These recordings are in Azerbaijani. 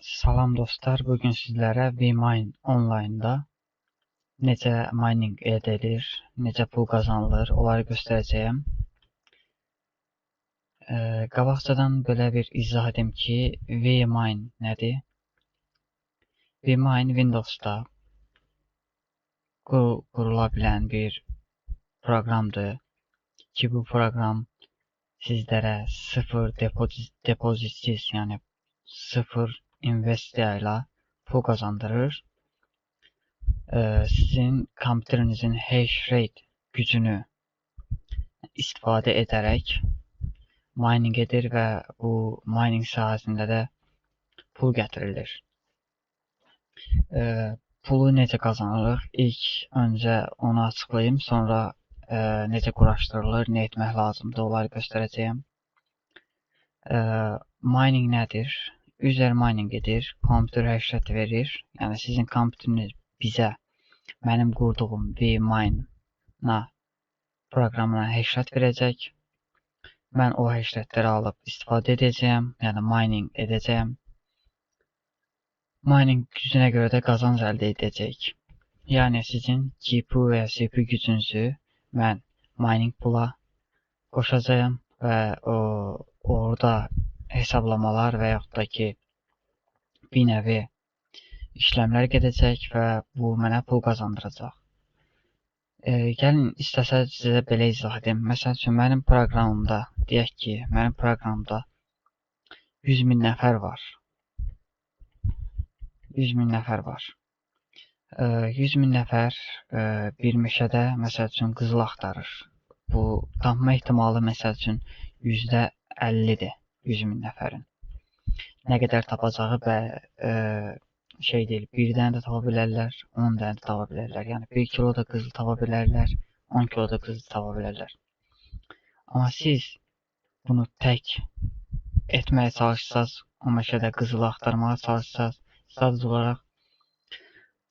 Salam dostlar, bugün sizlərə VMine online'da necə mining edilir, necə pul qazanılır, onları göstərəcəyəm. Qabaqcadan belə bir izah edim ki, VMine nədir? VMine Windows'da qurula bilən bir proqramdır ki, bu proqram sizlərə sıfır depozitsiz, yəni sıfır investiya ilə pul qazandırır. Sizin kompüterinizin hash rate gücünü istifadə edərək mining edir və bu mining sahəsində də pul gətirilir. Pulu necə qazanırıq? İlk öncə onu açıqlayım, sonra necə quraşdırılır, nə etmək lazımdır, onları göstərəcəyəm. Mining nədir? User mining edir, kompüter hash rate verir. Yəni sizin kompüteriniz bizə mənim qurduğum VMine proqramına hash rate verəcək. Mən o hash rateləri alıb istifadə edəcəyəm, yəni mining edəcəyəm. Mining gücünə görə də qazanc əldə edəcək. Yəni sizin GPU və ya CPU gücünüzü mən mining pula qoşacağam və orada hesablamalar və yaxud da ki bir nəvi işləmlər gedəcək və bu mənə pul qazandıracaq. Gəlin istəsəz sizə belə izah edim. Məsəl üçün mənim proqramımda, deyək ki, mənim proqramda 100.000 nəfər var. 100.000 nəfər var. 100.000 nəfər bir meşədə məsəl üçün qızıl axtarır. Bu tapma ehtimalı məsəl üçün %50-dir 100.000 nəfərin. Nə qədər tapacağı şey deyil, bir dənə də tapa bilərlər, 10 dənə də tapa bilərlər. Yəni 1 kilo da qızıl tapa bilərlər, 10 kilo da qızıl tapa bilərlər. Amma siz bunu tək etməyə çalışsaz, o meşədə qızılı axtarmağa çalışsaz, sadəcə olaraq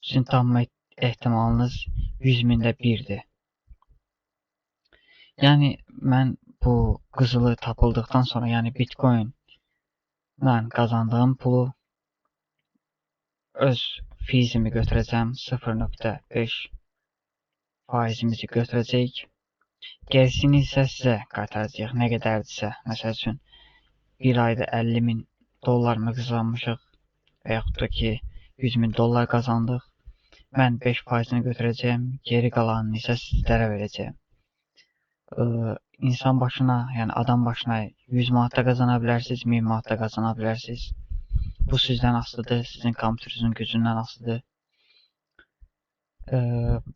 sizin tapma ehtimalınız 100.000-də 1-dir. Yəni mən bu qızılı tapıldıqdan sonra, yəni Bitcoin mən qazandığım pulu öz fizimi götürəcəm, 0.5 faizimizi götürəcəyik. Gerisini isə sizə qaytaracaq, nə qədərdirsə. Məsəl üçün, bir ayda 50.000 dollar mı qazanmışıq və yaxud da ki, 100.000 dollar qazandıq. Mən 5%-ni götürəcəyəm, geri qalanını isə sizlərə verəcəyəm. İnsan başına, yəni adam başına 100 manat da qazana bilərsiniz, 1000 manat da qazana bilərsiniz. Bu sizdən asılıdır, sizin kompüterinizin gücündən asılıdır.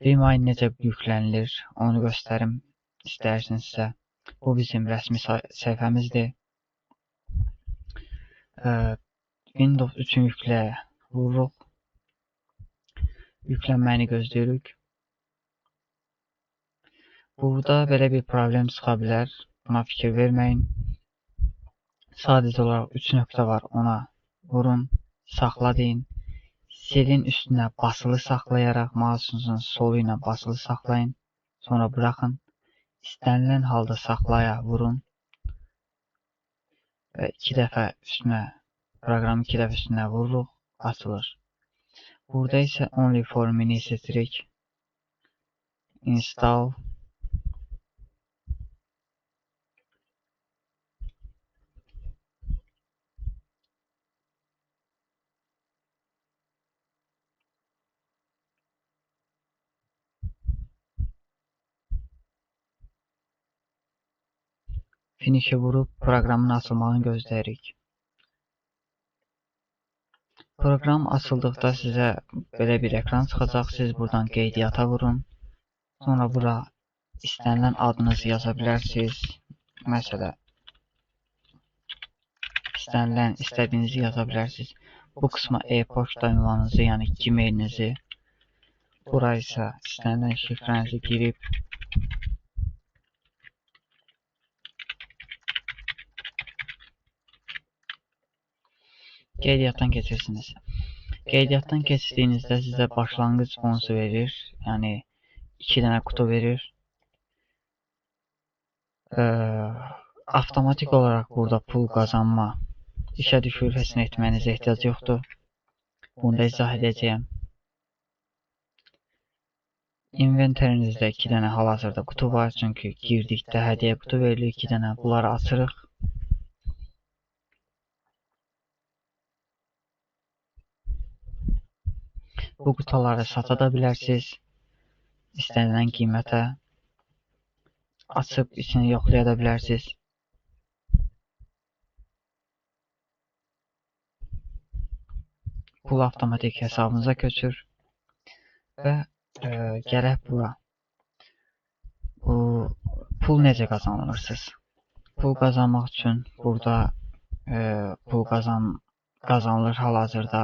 VMine necə yüklənilir, onu göstərim istəyirsinizsə. Bu bizim rəsmi səhifəmizdir. Windows 3-ün yükləyə vururuq. Yüklənməyini gözləyirik. Burada belə bir problem çıxa bilər. Buna fikir verməyin. Sadəcə olaraq 3 nöqtə var, ona vurun, saxla deyin. Selin üstünə basılı saxlayaraq mousunuzun solu ilə basılı saxlayın. Sonra buraxın. İstənilən halda saxlaya vurun. Və 2 dəfə üstünə, proqramı 2 dəfə üstünə vururuq, açılır. Burada isə Only for Mini seçirik. Install. Finish'e vurup proqramın açılmağını gözləyirik. Proqram açıldıqda sizə belə bir ekran çıxacaq. Siz buradan qeydiyyata vurun. Sonra bura istənilən adınızı yaza bilərsiniz. Məsələn, istədiyinizi yaza bilərsiniz. Bu qısma e-poçta ünvanınızı, yəni Gmailinizi, bura isə istənilən şifrənizi girib qeydiyyatdan keçirsiniz. Qeydiyyatdan keçdiyinizdə sizə başlanğıc bonusu verir. Yəni 2 dənə qutu verir. Avtomatik olaraq burada pul qazanma işə düşür, heç nə etməyinizə ehtiyac yoxdur. Bunu da izah edəcəyəm. İnventerinizdə 2 dənə hal-hazırda qutu var, çünki girdikdə hədiyyə qutu verilir 2 dənə. Bunları açırıq. Bu qutuları sata da bilərsiniz. İstənilən qiymətə açıb içini yoxlaya da bilərsiniz. Pul avtomatik hesabınıza köçür və gələk bura. Bu pul necə qazanılırsınız? Pul qazanmaq üçün burada pul qazanılır hal-hazırda.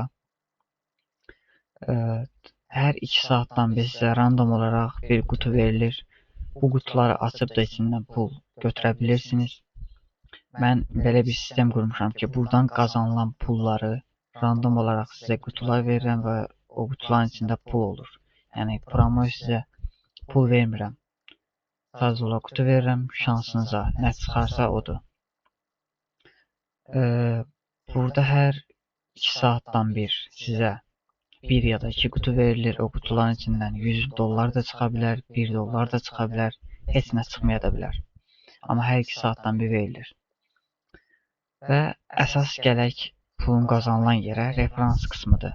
Hər 2 saatdan bir sizə random olaraq bir qutu verilir. Bu qutuları açıb da içindən pul götürə bilirsiniz. Mən belə bir sistem qurmuşam ki, buradan qazanılan pulları random olaraq sizə qutular verirəm və o qutuların içində pul olur. Yəni promoya sizə pul vermirəm. Sadəcə olaraq qutu verirəm, şansınıza nə çıxarsa odur. Burada hər 2 saatdan bir sizə 1 ya da 2 qutu verilir. O qutuların içindən 100 dollar da çıxa bilər, 1 dollar da çıxa bilər, heç nə çıxmaya da bilər. Amma hər 2 saatdan bir verilir. Və əsas gələk pulun qazanılan yerə referans qismidir.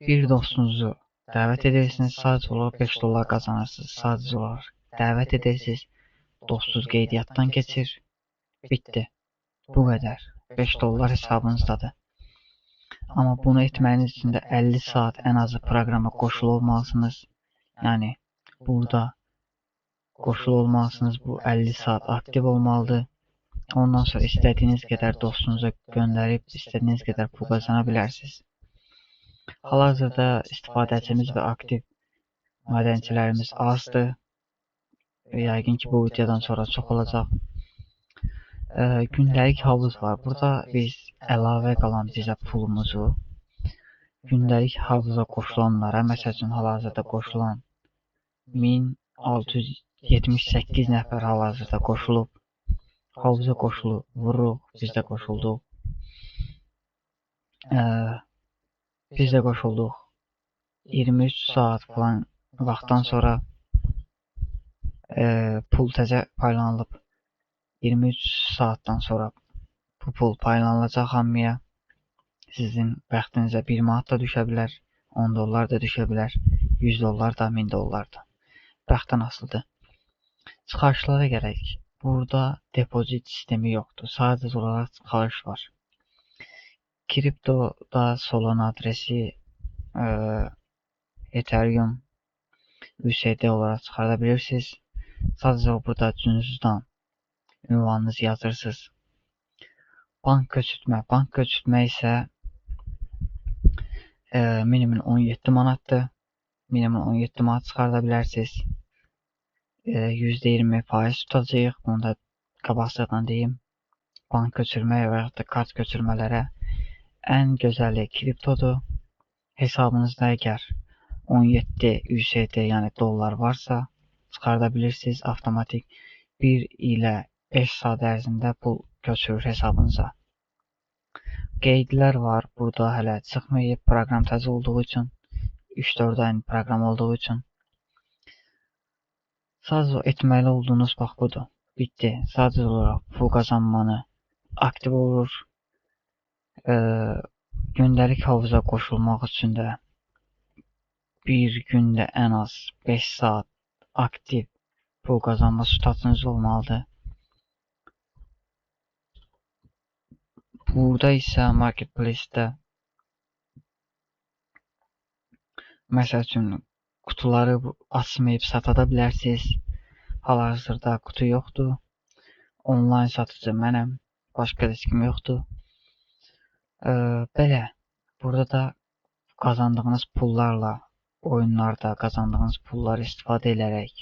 Bir dostunuzu dəvət edirsiniz, sadəcə olaraq 5 dollar qazanırsınız. Sadəcə olaraq dəvət edirsiniz, dostunuz qeydiyyatdan keçir, bitdi. Bu qədər. 5 dollar hesabınızdadır. Amma bunu etməyiniz üçün də 50 saat ən azı proqrama qoşulu olmalısınız. Yəni burada qoşulu olmalısınız. Bu 50 saat aktiv olmalıdır. Ondan sonra istədiyiniz qədər dostunuza göndərib, istədiyiniz qədər pul qazana bilərsiniz. Hal-hazırda istifadəçimiz və aktiv mədənçilərimiz azdır. Yəqin ki, bu videodan sonra çox olacaq. Gündəlik havuz var. Burada biz əlavə qalan bizə pulumuzu gündəlik havuza qoşulanlara, məsəl üçün hal-hazırda qoşulan 1678 nəfər hal-hazırda qoşulub. Havuza qoşulu vururuq, biz də qoşulduq. Biz də qoşulduq. 23 saat falan vaxtdan sonra pul təzə paylanılıb. 23 saatdan sonra bu pul paylanılacaq hamıya. Sizin bəxtinizə 1 manat da düşə bilər, 10 dollar da düşə bilər, 100 dollar da, 1000 dollar da. Bəxtdən asılıdır. Çıxarışlara gələk. Burada depozit sistemi yoxdur. Sadəcə olaraq çıxarış var. Kriptoda Solana adresi Ethereum USD olaraq çıxarda bilirsiniz. Sadəcə burada cüzdan ünvanınızı yazırsınız. Bank köçürtmə isə minimum 17 manatdır. Minimum 17 manat çıxarda bilərsiniz. %20% tutacağıq. Bunu da qabaqcadan deyim. Bank köçürməyə və yaxud da kart köçürmələrə ən gözəli kriptodur. Hesabınızda əgər 17 USD, yəni dollar varsa, çıxarda bilirsiniz. Avtomatik 1 ilə 5 saat ərzində pul köçürür hesabınıza. Qeydlər var. Burada hələ çıxmayıb. Proqram təzə olduğu üçün. 3-4 ayın proqram olduğu üçün. Sadəcə etməli olduğunuz bax budur. Bitdi. Sadəcə olaraq pul qazanmanı aktiv olur. Gündəlik havuza qoşulmaq üçün də bir gündə ən az 5 saat aktiv pul qazanma statınız olmalıdır. Burada isə marketplace-də məsəl üçün qutuları açmayıb sata da bilərsiniz. Hal-hazırda qutu yoxdur. Onlayn satıcı mənəm. Başqa heç kim yoxdur. Belə. Burada da qazandığınız pullarla oyunlarda qazandığınız pulları istifadə edərək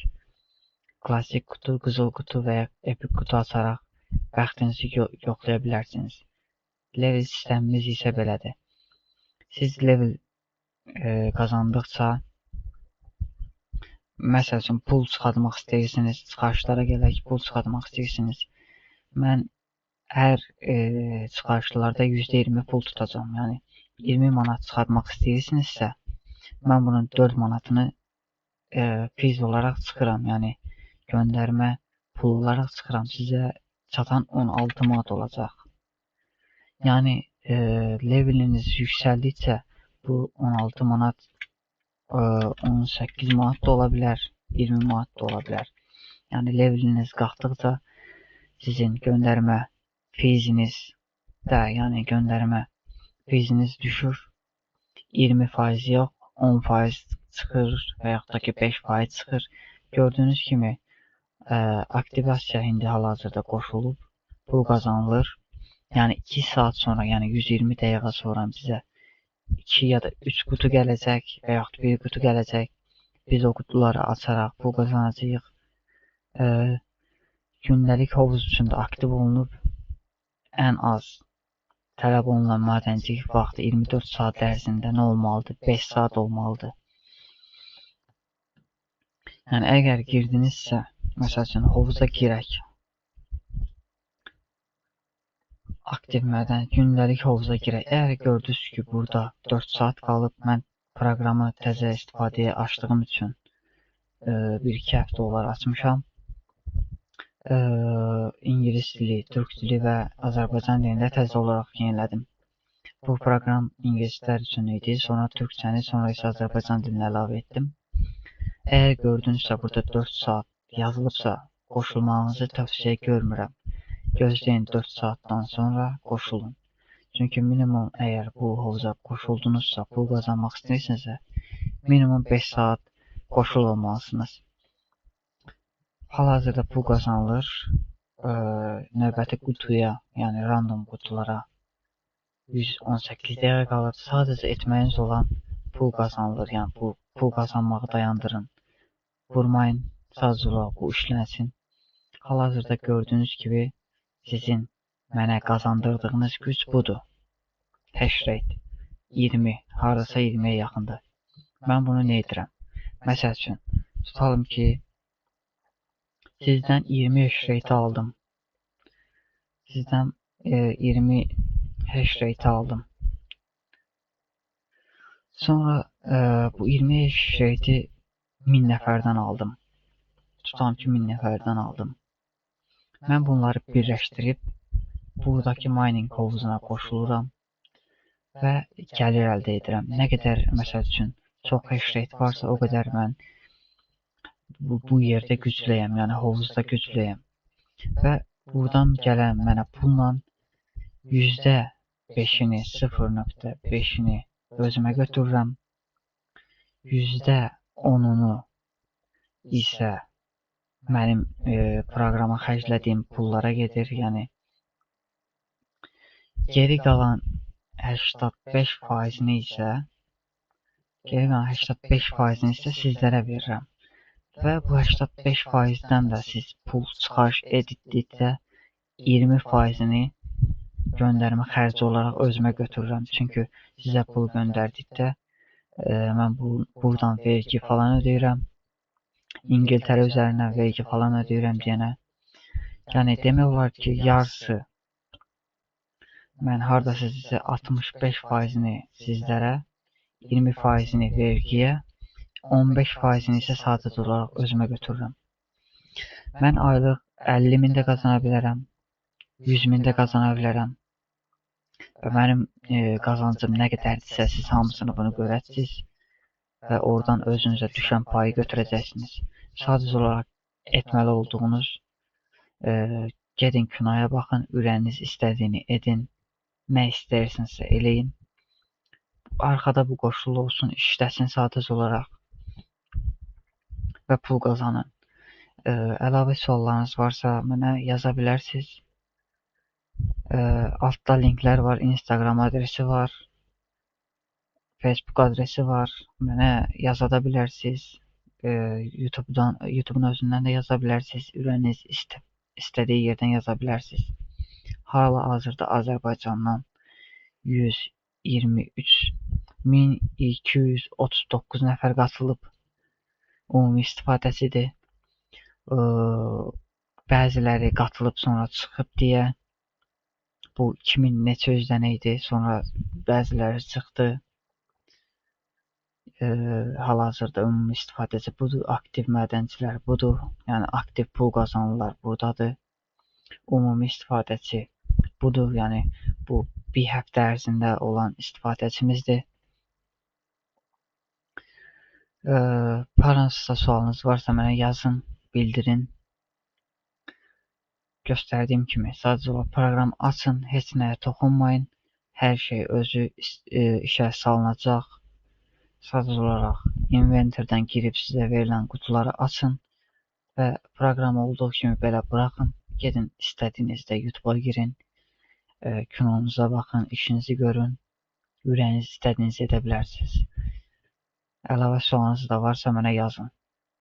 klassik qutu, qızıl qutu və ya epik qutu açaraq bəxtinizi yoxlaya bilərsiniz. Level sistemimiz isə belədir. Siz level qazandıqca məsəl üçün pul çıxartmaq istəyirsiniz, çıxarışlara gələk, pul çıxartmaq istəyirsiniz. Mən Hər çıxarışlarda %20 pul tutacağım. Yəni 20 manat çıxartmaq istəyirsinizsə, mən bunun 4 manatını fiz olaraq çıxıram. Yəni göndərmə pul olaraq çıxıram. Sizə çatan 16 manat olacaq. Yəni leveliniz yüksəldikcə bu 16 manat 18 manat da ola bilər, 20 manat da ola bilər. Yəni leveliniz qalxdıqca sizin göndərmə fiziniz də, yəni göndərmə fiziniz düşür. 20% yox, 10% çıxır və yaxud da ki 5% çıxır. Gördüyünüz kimi aktivasiya indi hal-hazırda qoşulub, pul qazanılır. Yəni 2 saat sonra, yəni 120 dəqiqə sonra bizə 2 ya da 3 qutu gələcək və yaxud 1 qutu gələcək. Biz o qutuları açaraq pul qazanacağıq. Gündəlik hovuz üçün də aktiv olunub. Ən az tələb olunan madencilik vaxtı 24 saat ərzində nə olmalıdır? 5 saat olmalıdır. Yəni əgər girdinizsə, məsəl üçün hovuza girək. Aktiv mədən gündəlik hovuza girək. Əgər gördünüz ki, burada 4 saat qalıb, mən proqramı təzə istifadəyə açdığım üçün 1-2 həftə olar açmışam. İngilis dili, türk dili və Azərbaycan dilində təzə olaraq yenilədim. Bu proqram ingilislər üçün idi, sonra türkçəni, sonra isə Azərbaycan dilini əlavə etdim. Əgər gördünüzsə, burada 4 saat yazılıbsa, qoşulmağınızı tövsiyə görmürəm. Gözləyin 4 saatdan sonra qoşulun. Çünki minimum əgər bu hovuza qoşuldunuzsa, pul qazanmaq istəyirsinizsə, minimum 5 saat qoşul olmalısınız. Hal-hazırda pul qazanılır. Növbəti qutuya, yəni random qutulara 118 dəqiqə qalır. Sadəcə etməyiniz olan pul qazanılır. Yəni bu pul qazanmağı dayandırın. Vurmayın, sadəcə olaraq bu işlənsin. Hal-hazırda gördüyünüz kimi sizin mənə qazandırdığınız güc budur. Hash rate 20, haradasa 20-yə yaxındır. Mən bunu nə edirəm? Məsəl üçün, tutalım ki, sizdən 20 hash rate aldım. Sizdən 20 hash rate aldım. Sonra bu 20 hash rate'i 1000 nəfərdən aldım. Tutalım ki, 1000 nəfərdən aldım. Mən bunları birləşdirib buradakı mining hovuzuna qoşuluram və gəlir əldə edirəm. Nə qədər, məsəl üçün, çox hash rate varsa, o qədər mən bu yerdə gücləyəm, yəni hovuzda gücləyəm. Və buradan gələn mənə pulla %5-ini, 0.5-ini özümə götürürəm. %10-unu isə mənim proqrama xərclədiyim pullara gedir. Yəni geri qalan 85%-ni isə sizlərə verirəm. Və bu 85%-dən də siz pul çıxarış etdikcə 20%-ni göndərmə xərci olaraq özümə götürürəm. Çünki sizə pul göndərdikdə mən buradan vergi falan ödəyirəm. İngiltərə üzərindən vergi falan ödəyirəm deyənə. Yəni demək olar ki, yarısı mən hardasa sizə 65%-ni sizlərə, 20%-ni vergiyə, 15%-ni isə sadəcə olaraq özümə götürürəm. Mən aylıq 50.000 də qazana bilərəm, 100.000 də qazana bilərəm. Və mənim qazancım nə qədərdirsə, siz hamısını bunu görəcəksiniz və oradan özünüzə düşən payı götürəcəksiniz. Sadəcə olaraq etməli olduğunuz gedin kinoya baxın, ürəyiniz istədiyini edin, nə istəyirsinizsə eləyin. Arxada bu qoşulu olsun, işləsin sadəcə olaraq və pul qazanın. Əlavə suallarınız varsa mənə yaza bilərsiniz. Altda linklər var, Instagram adresi var, Facebook adresi var. Mənə yaza da bilərsiniz. YouTube-un özündən də yaza bilərsiniz. Ürəyiniz istədiyi yerdən yaza bilərsiniz. Hal-hazırda Azərbaycandan 123.239 nəfər qatılıb. Ümumi istifadəçidir. Bəziləri qatılıb sonra çıxıb deyə. Bu 2000 neçə yüzdən idi, sonra bəziləri çıxdı. Hal-hazırda ümumi istifadəçi budur, aktiv mədəncilər budur, yəni aktiv pul qazananlar buradadır. Ümumi istifadəçi budur, yəni bu bir həftə ərzində olan istifadəçimizdir. Hər hansısa sualınız varsa mənə yazın, bildirin. Göstərdiyim kimi sadəcə olaraq proqram açın, heç nəyə toxunmayın. Hər şey özü işə salınacaq. Sadəcə olaraq inventordan girib sizə verilən qutuları açın və proqram olduğu kimi belə buraxın. Gedin istədiyinizdə YouTube'a girin, kinonuza baxın, işinizi görün, ürəyiniz istədiyinizi edə bilərsiniz. Əlavə sualınız da varsa mənə yazın.